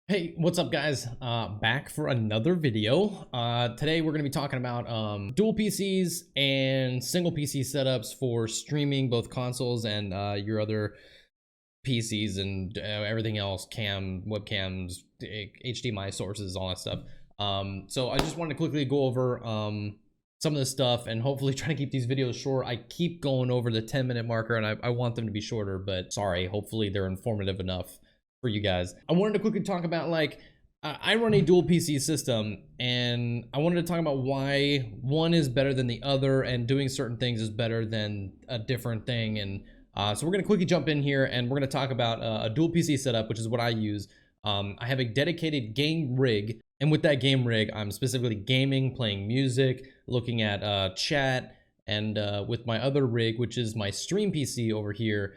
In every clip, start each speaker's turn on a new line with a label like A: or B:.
A: Hey, what's up guys? Back for another video. Today we're going to be talking about dual PCs and single PC setups for streaming both consoles and your other PCs and everything else, webcams, HDMI sources, all that stuff. So I just wanted to quickly go over some of this stuff and hopefully try to keep these videos short. I keep going over the 10-minute marker and I want them to be shorter, but sorry, hopefully they're informative enough for you guys. I wanted to quickly talk about I run a dual PC system and I wanted to talk about why one is better than the other and doing certain things is better than a different thing. And so we're going to quickly jump in here and we're going to talk about a dual PC setup, which is what I use. I have a dedicated game rig, and with that game rig I'm specifically gaming, playing music, looking at chat, and with my other rig, which is my stream PC over here,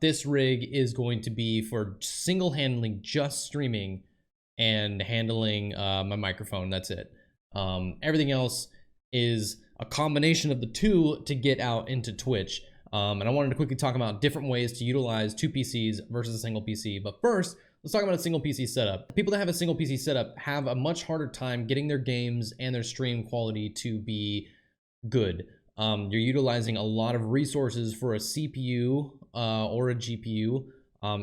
A: this rig is going to be for single-handedly just streaming and handling my microphone. That's it. Everything else is a combination of the two to get out into Twitch. And I wanted to quickly talk about different ways to utilize two PCs versus a single PC. But first, let's talk about a single PC setup. People that have a single PC setup have a much harder time getting their games and their stream quality to be good. You're utilizing a lot of resources for a CPU or a GPU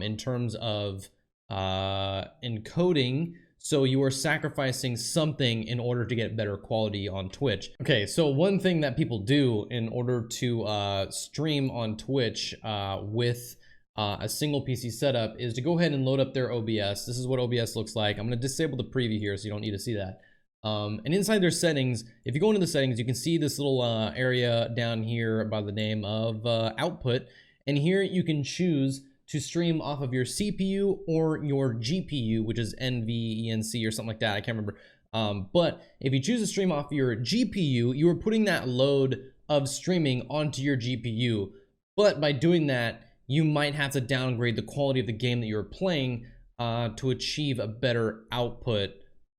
A: in terms of encoding, so you are sacrificing something in order to get better quality on Twitch. Okay, so one thing that people do in order to stream on Twitch with a single PC setup is to go ahead and load up their OBS. This is what OBS looks like. I'm going to disable the preview here so you don't need to see that. And inside their settings, if you go into the settings, you can see this little area down here by the name of output. And here you can choose to stream off of your CPU or your GPU, which is NVENC or something like that. I can't remember. But if you choose to stream off your GPU, you are putting that load of streaming onto your GPU. But by doing that, you might have to downgrade the quality of the game that you're playing to achieve a better output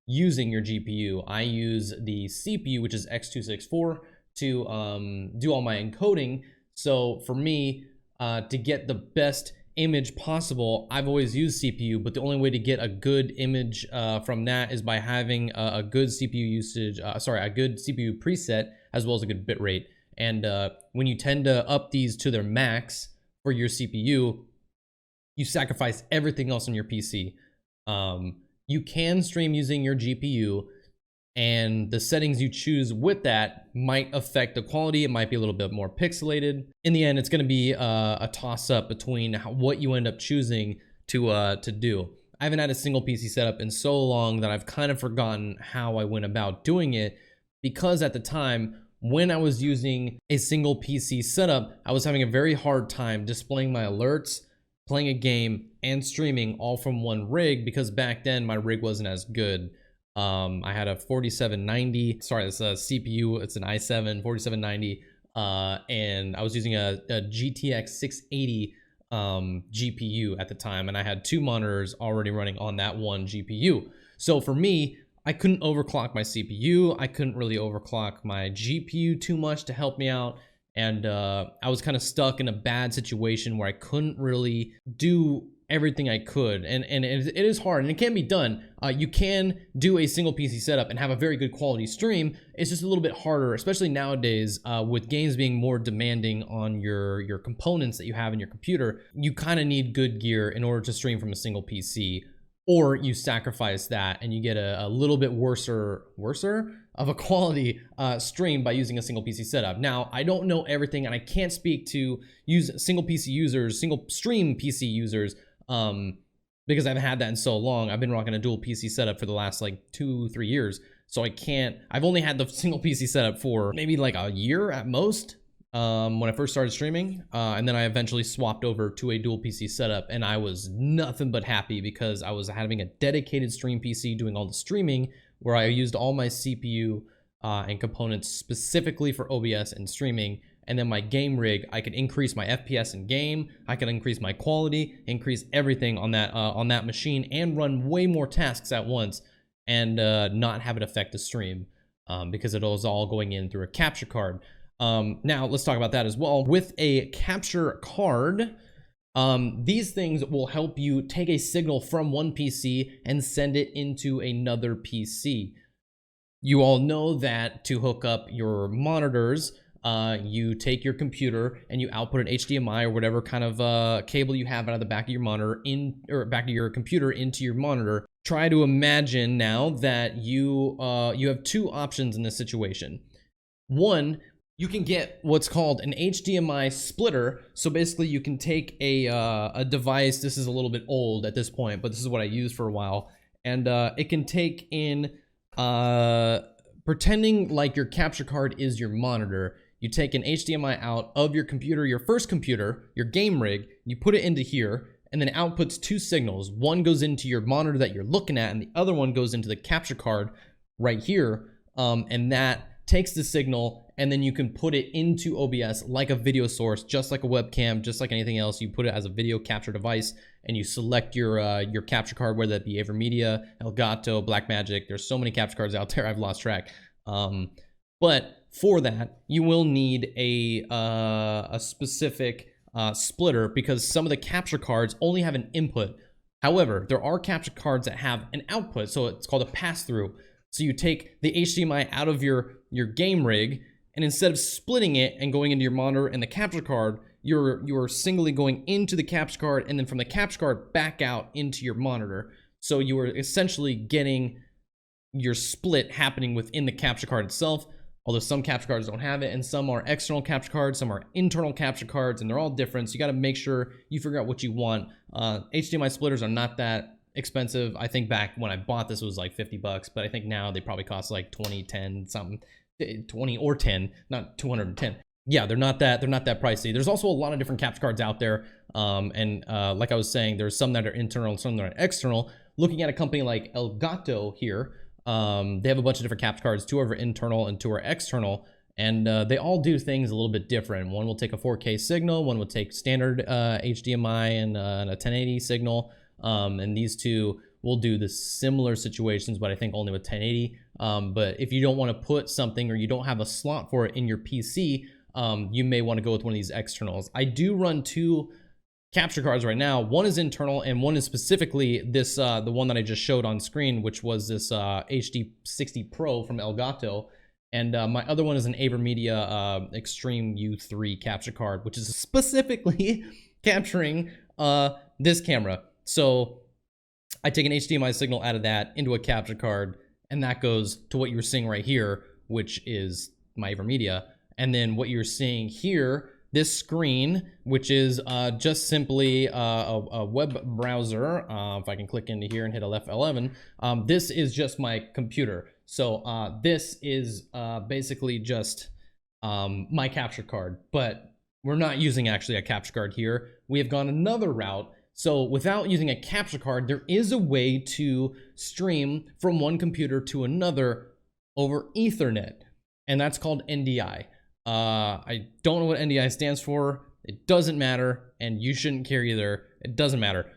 A: using your GPU. I use the CPU, which is X264, to do all my encoding. So for me, to get the best image possible, I've always used CPU, but the only way to get a good image from that is by having a good CPU usage, a good CPU preset, as well as a good bit rate. And when you tend to up these to their max for your CPU, you sacrifice everything else on your PC. You can stream using your GPU, and the settings you choose with that might affect the quality. It might be a little bit more pixelated. In the end, it's going to be a toss-up between what you end up choosing to do. I haven't had a single PC setup in so long that I've kind of forgotten how I went about doing it, because at the time when I was using a single PC setup, I was having a very hard time displaying my alerts, playing a game, and streaming all from one rig, because back then my rig wasn't as good. I had a 4790, sorry, it's a CPU, it's an i7 4790, and I was using a GTX 680 GPU at the time, and I had two monitors already running on that one GPU. So for me, I couldn't overclock my CPU, I couldn't really overclock my GPU too much to help me out, and I was kind of stuck in a bad situation where I couldn't really do everything I could, and it is hard, and it can be done. You can do a single PC setup and have a very good quality stream. It's just a little bit harder, especially nowadays with games being more demanding on your components that you have in your computer. You kind of need good gear in order to stream from a single PC, or you sacrifice that and you get a little bit worser of a quality stream by using a single PC setup. Now, I don't know everything, and I can't speak to single stream PC users, because I haven't had that in so long. I've been rocking a dual PC setup for the last like 2-3 years, so I've only had the single PC setup for maybe like a year at most, when I first started streaming, and then I eventually swapped over to a dual PC setup, and I was nothing but happy because I was having a dedicated stream PC doing all the streaming, where I used all my CPU and components specifically for OBS and streaming. And then my game rig, I could increase my FPS in game, I could increase my quality, increase everything on that machine, and run way more tasks at once, and not have it affect the stream, because it was all going in through a capture card. Now let's talk about that as well. With a capture card, These things will help you take a signal from one PC and send it into another PC. You all know that to hook up your monitors, you take your computer and you output an HDMI or whatever kind of cable you have out of the back of your monitor or back of your computer into your monitor. Try to imagine now that you have two options in this situation. One, you can get what's called an HDMI splitter. So basically you can take a device. This is a little bit old at this point, but this is what I used for a while. And it can take in, pretending like your capture card is your monitor. You take an HDMI out of your computer, your first computer, your game rig, you put it into here, and then it outputs two signals. One goes into your monitor that you're looking at, and the other one goes into the capture card right here. And that takes the signal, and then you can put it into OBS like a video source, just like a webcam, just like anything else. You put it as a video capture device, and you select your capture card, whether that be Avermedia, Elgato, Blackmagic. There's so many capture cards out there, I've lost track. But for that, you will need a specific splitter, because some of the capture cards only have an input. However, there are capture cards that have an output, so it's called a pass-through. So you take the HDMI out of your game rig, and instead of splitting it and going into your monitor and the capture card, you're singly going into the capture card, and then from the capture card back out into your monitor. So you are essentially getting your split happening within the capture card itself, although some capture cards don't have it, and some are external capture cards, some are internal capture cards, and they're all different. So you got to make sure you figure out what you want. HDMI splitters are not that expensive. I think back when I bought this, it was like 50 bucks, but I think now they probably cost like 20, 10, something, 20 or 10, not 210. Yeah, they're not that pricey. There's also a lot of different capture cards out there. Like I was saying, there's some that are internal, some that are external. Looking at a company like Elgato here, they have a bunch of different capture cards. Two are internal and two are external, and they all do things a little bit different. One will take a 4K signal, one will take standard HDMI and a 1080 signal, and these two will do the similar situations, but I think only with 1080. But if you don't want to put something, or you don't have a slot for it in your PC, you may want to go with one of these externals. I do run two capture cards right now. One is internal, and one is specifically this the one that I just showed on screen, which was this HD60 Pro from Elgato, and my other one is an Avermedia Extreme U3 capture card, which is specifically capturing this camera. So I take an HDMI signal out of that into a capture card, and that goes to what you're seeing right here, which is my Avermedia. And then what you're seeing here, this screen, which is just simply a web browser. If I can click into here and hit F11, this is just my computer. So this is basically just my capture card, but we're not using actually a capture card here. We have gone another route. So without using a capture card, there is a way to stream from one computer to another over Ethernet, and that's called NDI. I don't know what NDI stands for. It doesn't matter, and you shouldn't care either. It doesn't matter.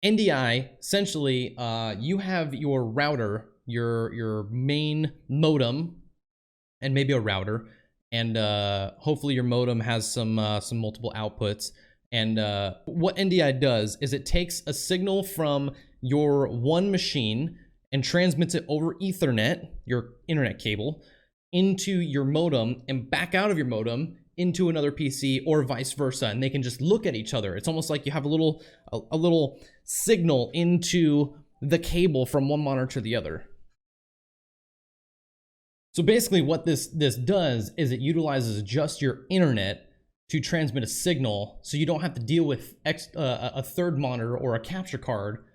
A: NDI, essentially, you have your router, your main modem, and maybe a router, and hopefully your modem has some multiple outputs. And what NDI does is it takes a signal from your one machine and transmits it over Ethernet, your internet cable, into your modem, and back out of your modem into another PC, or vice versa, and they can just look at each other. It's almost like you have a little signal into the cable from one monitor to the other. So basically what this does is it utilizes just your internet to transmit a signal, so you don't have to deal with a third monitor or a capture card.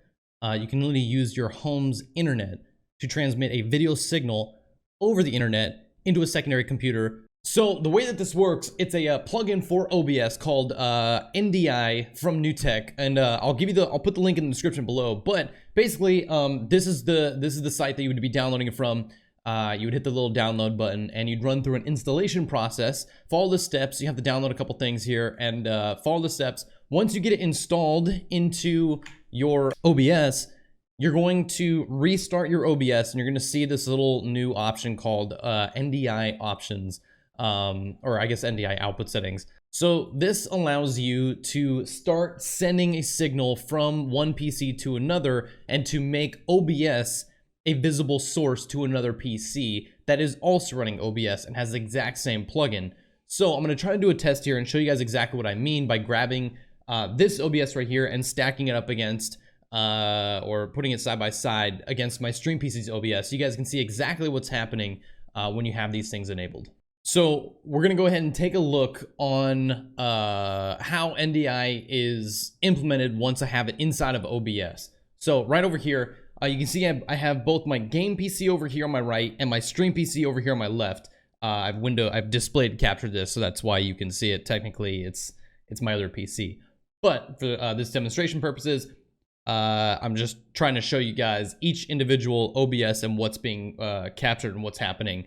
A: You can literally use your home's internet to transmit a video signal over the internet into a secondary computer. So the way that this works, it's a plugin for OBS called NDI from NewTek, and I'll put the link in the description below. But basically, this is the site that you would be downloading it from. You would hit the little download button, and you'd run through an installation process, follow the steps. You have to download a couple things here, and follow the steps. Once you get it installed into your OBS, you're going to restart your OBS, and you're going to see this little new option called NDI options, or I guess NDI output settings. So this allows you to start sending a signal from one PC to another and to make OBS a visible source to another PC that is also running OBS and has the exact same plugin. So I'm going to try to do a test here and show you guys exactly what I mean by grabbing this OBS right here and stacking it up against or putting it side by side against my Stream PC's OBS. So you guys can see exactly what's happening when you have these things enabled. So we're gonna go ahead and take a look on how NDI is implemented once I have it inside of OBS. So right over here, you can see I have both my game PC over here on my right and my Stream PC over here on my left. I've displayed captured this, so that's why you can see it. Technically, it's my other PC. But for this demonstration purposes, I'm just trying to show you guys each individual OBS and what's being captured and what's happening.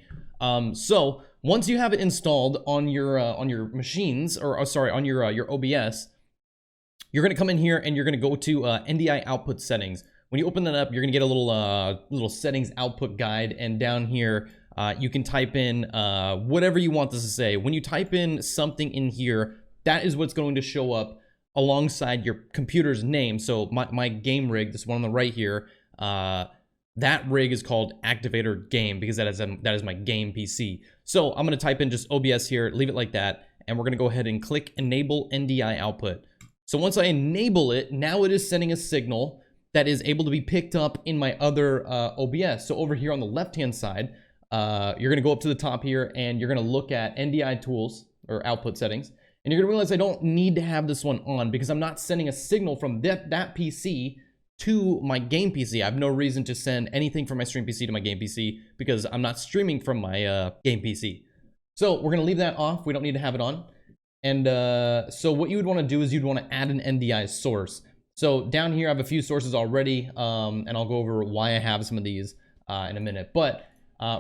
A: So once you have it installed on your machines, or sorry, on your OBS, you're gonna come in here and you're gonna go to NDI output settings. When you open that up, you're gonna get a little settings output guide, and down here you can type in whatever you want this to say. When you type in something in here, that is what's going to show up alongside your computer's name. So my game rig, this one on the right here, that rig is called Activator Game because that is my game PC. So I'm gonna type in just OBS here, leave it like that, and we're gonna go ahead and click Enable NDI Output. So once I enable it, now it is sending a signal that is able to be picked up in my other OBS. So over here on the left-hand side, you're gonna go up to the top here and you're gonna look at NDI Tools or Output Settings, and you're gonna realize I don't need to have this one on because I'm not sending a signal from that PC to my game PC. I have no reason to send anything from my Stream PC to my game PC because I'm not streaming from my game PC. So we're gonna leave that off. We don't need to have it on. And so what you would wanna do is you'd wanna add an NDI source. So down here I have a few sources already, and I'll go over why I have some of these in a minute. But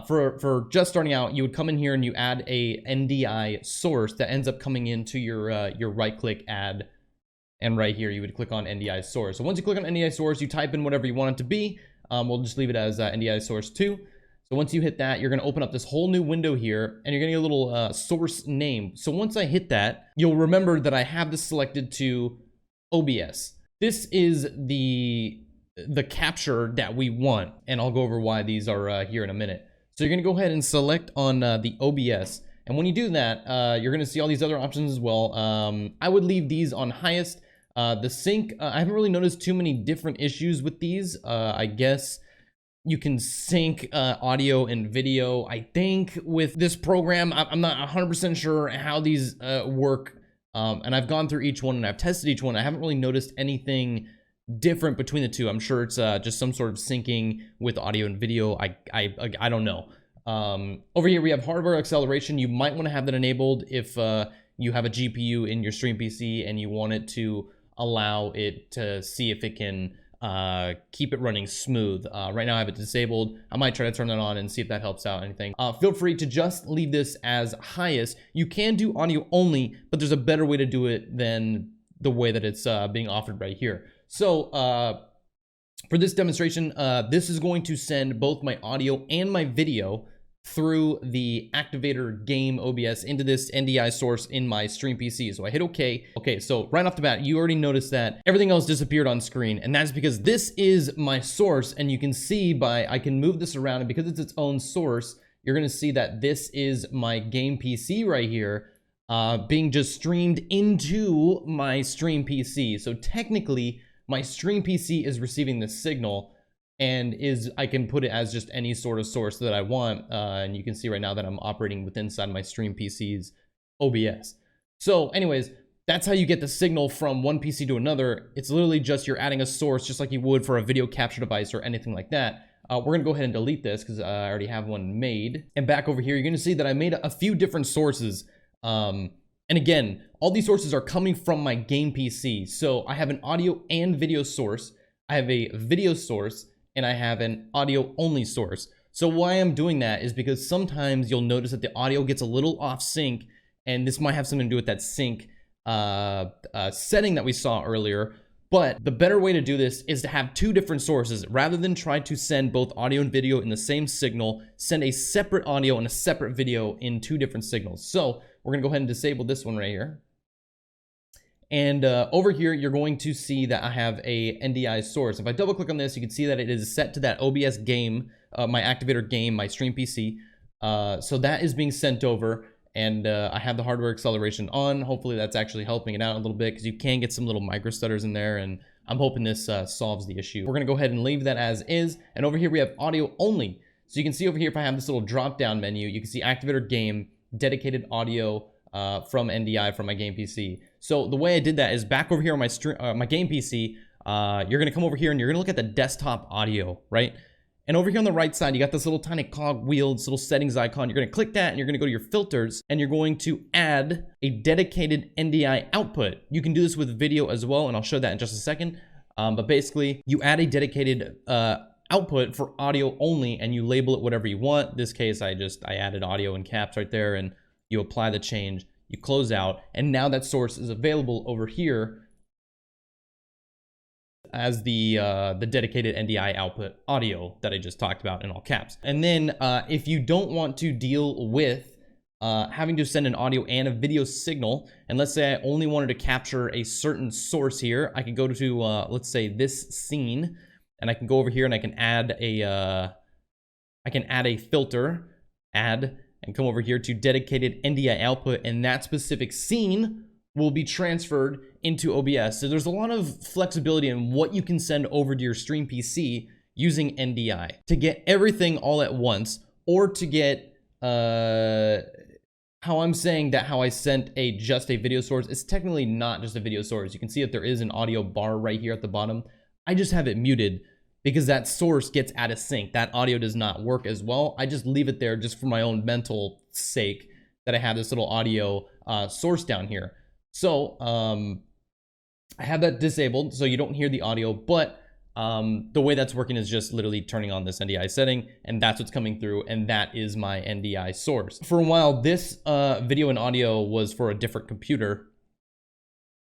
A: for just starting out, you would come in here and you add a NDI source that ends up coming into your right-click add, and right here you would click on NDI source. So once you click on NDI source, you type in whatever you want it to be. We'll just leave it as NDI source 2. So once you hit that, you're gonna open up this whole new window here, and you're gonna get a little source name. So once I hit that, you'll remember that I have this selected to OBS. This is the capture that we want, and I'll go over why these are here in a minute. So you're gonna go ahead and select on the OBS, and when you do that, you're gonna see all these other options as well. I would leave these on highest. The sync, I haven't really noticed too many different issues with these. I guess you can sync audio and video. I think with this program, I'm not 100% sure how these work, and I've gone through each one and I've tested each one. I haven't really noticed anything different between the two. I'm sure it's just some sort of syncing with audio and video. I don't know. Over here we have hardware acceleration. You might want to have that enabled if you have a GPU in your Stream PC and you want it to allow it to see if it can keep it running smooth. Right now I have it disabled. I might try to turn that on and see if that helps out anything. Feel free to just leave this as highest. You can do audio only, but there's a better way to do it than the way that it's being offered right here. So for this demonstration, this is going to send both my audio and my video through the Activator Game OBS into this NDI source in my Stream PC. So I hit OK. Okay, so right off the bat, you already noticed that everything else disappeared on screen, and that's because this is my source, and you can see I can move this around, and because it's its own source, you're gonna see that this is my game PC right here, being just streamed into my Stream PC. So technically, my Stream PC is receiving this signal, and I can put it as just any sort of source that I want, and you can see right now that I'm operating within inside my Stream PC's OBS. So anyways, that's how you get the signal from one PC to another. It's literally just you're adding a source just like you would for a video capture device or anything like that. We're gonna go ahead and delete this because I already have one made. And back over here, you're gonna see that I made a few different sources. And again, all these sources are coming from my game PC. So I have an audio and video source, I have a video source, and I have an audio only source. So why I'm doing that is because sometimes you'll notice that the audio gets a little off sync, and this might have something to do with that sync setting that we saw earlier. But the better way to do this is to have two different sources. Rather than try to send both audio and video in the same signal, send a separate audio and a separate video in two different signals. So we're gonna go ahead and disable this one right here. And over here, you're going to see that I have a NDI source. If I double click on this, you can see that it is set to that OBS game, my activator game, my stream PC. So that is being sent over, and I have the hardware acceleration on. Hopefully that's actually helping it out a little bit, because you can get some little micro stutters in there, and I'm hoping this solves the issue. We're gonna go ahead and leave that as is. And over here we have audio only. So you can see over here, if I have this little drop down menu, you can see activator game, dedicated audio from NDI from my game PC. So the way I did that is back over here on my game PC, you're gonna come over here and you're gonna look at the desktop audio, right? And over here on the right side, you got this little tiny cog wheel, this little settings icon. You're gonna click that and you're gonna go to your filters and you're going to add a dedicated NDI output. You can do this with video as well, and I'll show that in just a second. But basically, you add a dedicated output for audio only, and you label it whatever you want. In this case, I added audio in caps right there, and you apply the change, you close out, and now that source is available over here as the dedicated NDI output audio that I just talked about in all caps. And then if you don't want to deal with having to send an audio and a video signal, and let's say I only wanted to capture a certain source here, I can go to let's say this scene, and I can go over here and I can add a filter, add, and come over here to dedicated NDI output, and that specific scene will be transferred into OBS. So there's a lot of flexibility in what you can send over to your stream PC using NDI to get everything all at once, or to get how I'm saying that how I sent just a video source. It's technically not just a video source. You can see that there is an audio bar right here at the bottom. I just have it muted because that source gets out of sync. That audio does not work as well. I just leave it there just for my own mental sake that I have this little audio source down here. So I have that disabled so you don't hear the audio, but the way that's working is just literally turning on this NDI setting, and that's what's coming through, and that is my NDI source. For a while, this video and audio was for a different computer,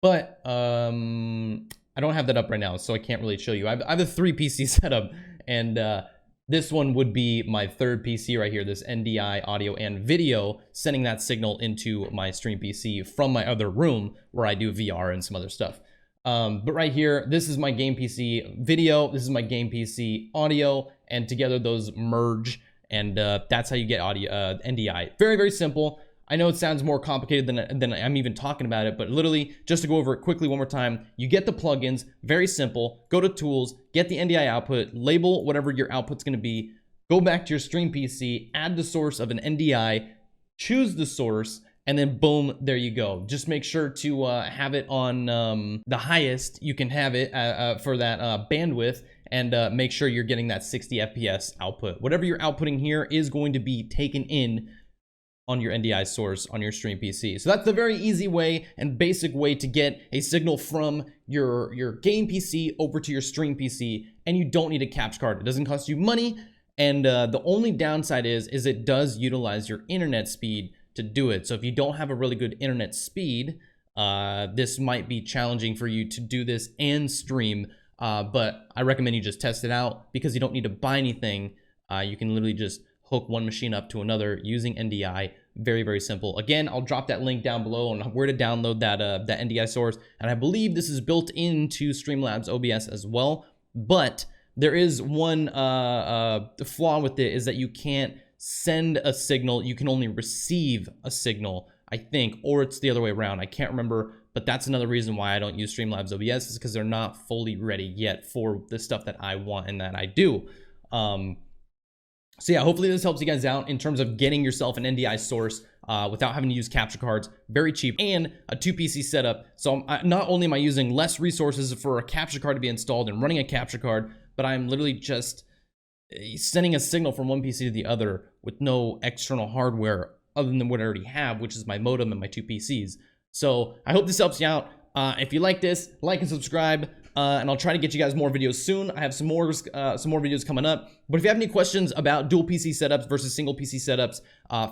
A: but I don't have that up right now, so I can't really show you. I have a 3 PC setup, and this one would be my 3rd PC right here, this NDI audio and video, sending that signal into my stream PC from my other room where I do VR and some other stuff. But right here, this is my game PC video, this is my game PC audio, and together those merge, and that's how you get audio NDI. Very, very simple. I know it sounds more complicated than I'm even talking about it, but literally, just to go over it quickly one more time, you get the plugins, very simple, go to tools, get the NDI output, label whatever your output's gonna be, go back to your stream PC, add the source of an NDI, choose the source, and then boom, there you go. Just make sure to have it on the highest you can have it for that bandwidth, and make sure you're getting that 60 FPS output. Whatever you're outputting here is going to be taken in on your NDI source on your stream PC. So that's the very easy way and basic way to get a signal from your game PC over to your stream PC, and you don't need a capture card. It doesn't cost you money, and the only downside is it does utilize your internet speed to do it. So if you don't have a really good internet speed, this might be challenging for you to do this and stream, but I recommend you just test it out because you don't need to buy anything. You can literally just hook one machine up to another using NDI. Very, very simple. Again, I'll drop that link down below on where to download that NDI source, and I believe this is built into Streamlabs OBS as well, but there is one flaw with it, is that you can't send a signal, you can only receive a signal, I think, or it's the other way around. I can't remember, but that's another reason why I don't use Streamlabs OBS, is because they're not fully ready yet for the stuff that I want and that I do. So yeah, hopefully this helps you guys out in terms of getting yourself an NDI source without having to use capture cards. Very cheap, and a 2 PC setup. So not only am I using less resources for a capture card to be installed and running a capture card, but I'm literally just sending a signal from one PC to the other with no external hardware other than what I already have, which is my modem and my 2 PCs. So I hope this helps you out. If you like this, like and subscribe. And I'll try to get you guys more videos soon. I have some more videos coming up. But if you have any questions about dual PC setups versus single PC setups,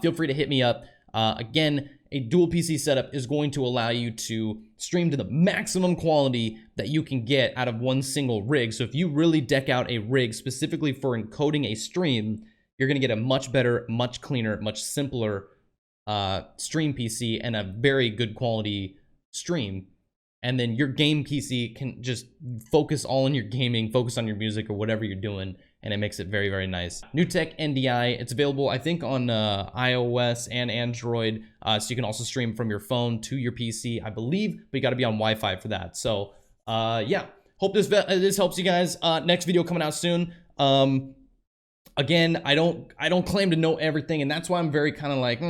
A: feel free to hit me up. Again, a dual PC setup is going to allow you to stream to the maximum quality that you can get out of one single rig. So if you really deck out a rig specifically for encoding a stream, you're going to get a much better, much cleaner, much simpler stream PC and a very good quality stream. and then your game PC can just focus all on your gaming, focus on your music or whatever you're doing, and it makes it very, very nice. NewTek NDI, it's available, I think, on iOS and Android, so you can also stream from your phone to your PC, I believe, but you got to be on Wi-Fi for that. So, yeah, hope this helps you guys. Next video coming out soon. Again, I don't claim to know everything, and that's why I'm very kind of like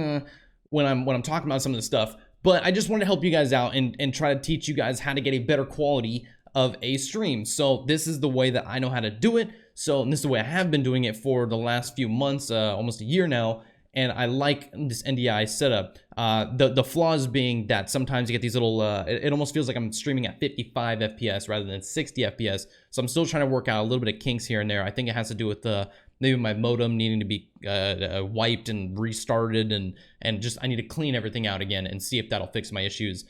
A: when I'm talking about some of this stuff. But I just wanted to help you guys out and try to teach you guys how to get a better quality of a stream. So this is the way that I know how to do it. So this is the way I have been doing it for the last few months, almost a year now. And I like this NDI setup. The flaws being that sometimes you get these little, it almost feels like I'm streaming at 55 FPS rather than 60 FPS. So I'm still trying to work out a little bit of kinks here and there. I think it has to do with maybe my modem needing to be wiped and restarted, and just I need to clean everything out again and see if that'll fix my issues.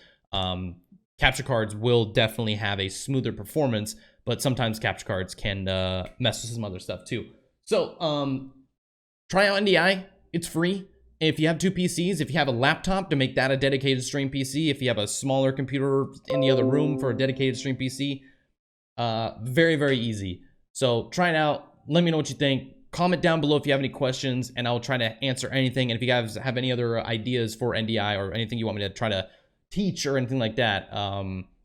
A: Capture cards will definitely have a smoother performance, but sometimes capture cards can mess with some other stuff too. So try out NDI. It's free. If you have two PCs, if you have a laptop to make that a dedicated stream PC, if you have a smaller computer in the other room for a dedicated stream PC, very, very easy. So try it out. Let me know what you think. Comment down below if you have any questions, and I'll try to answer anything. And if you guys have any other ideas for NDI or anything you want me to try to teach or anything like that,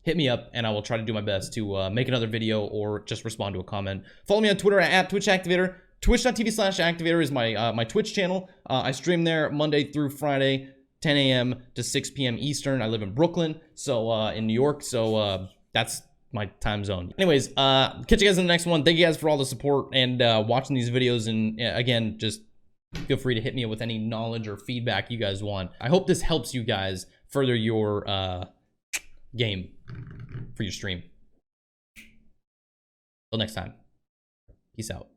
A: hit me up and I will try to do my best to make another video or just respond to a comment. Follow me on Twitter at TwitchActivator. Twitch.tv/activator is my Twitch channel. I stream there Monday through Friday, 10 a.m. to 6 p.m. Eastern. I live in Brooklyn, so in New York, so that's my time zone. Anyways, catch you guys in the next one. Thank you guys for all the support and watching these videos. And again, just feel free to hit me with any knowledge or feedback you guys want. I hope this helps you guys further your game for your stream. Till next time, peace out.